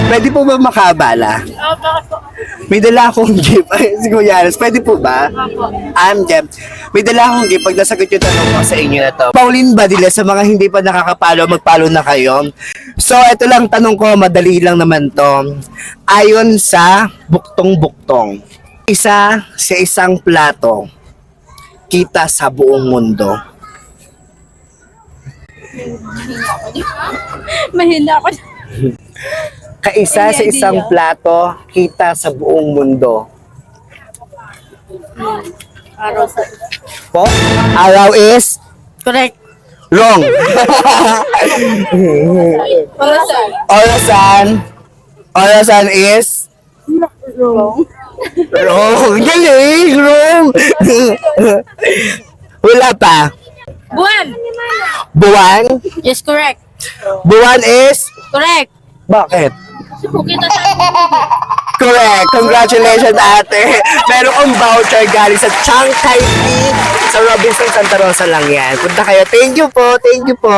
Pwede po ba makabala? Bakit po? May dala akong gift. Ay, si Kuya Aris, pwede po ba? Opo. Jem, may dala akong gift. Pag nasagot yung tanong ko sa inyo na to. Pauline Badilla, sa mga hindi pa nakakapalo, magpalo na kayo. So, ito lang tanong ko, madali lang naman to. Ayon sa buktong-buktong, isa sa isang plato, kita sa buong mundo. Mahina ako. Kaisa sa isang plato, kita sa buong mundo. Araw sa... Po? Araw is Correct. wrong. Orasan. Orasan. Orasan is Wrong. wrong. Galing, wrong. Wala pa. Buwan. Buwan. Yes, correct. Buwan is Correct. bakit? Kita sa... Correct. Congratulations, ate. Meron kang voucher galing sa Chiang Kai Tea sa Robinson Santa Rosa lang yan. Punta kayo. Thank you po. Thank you po.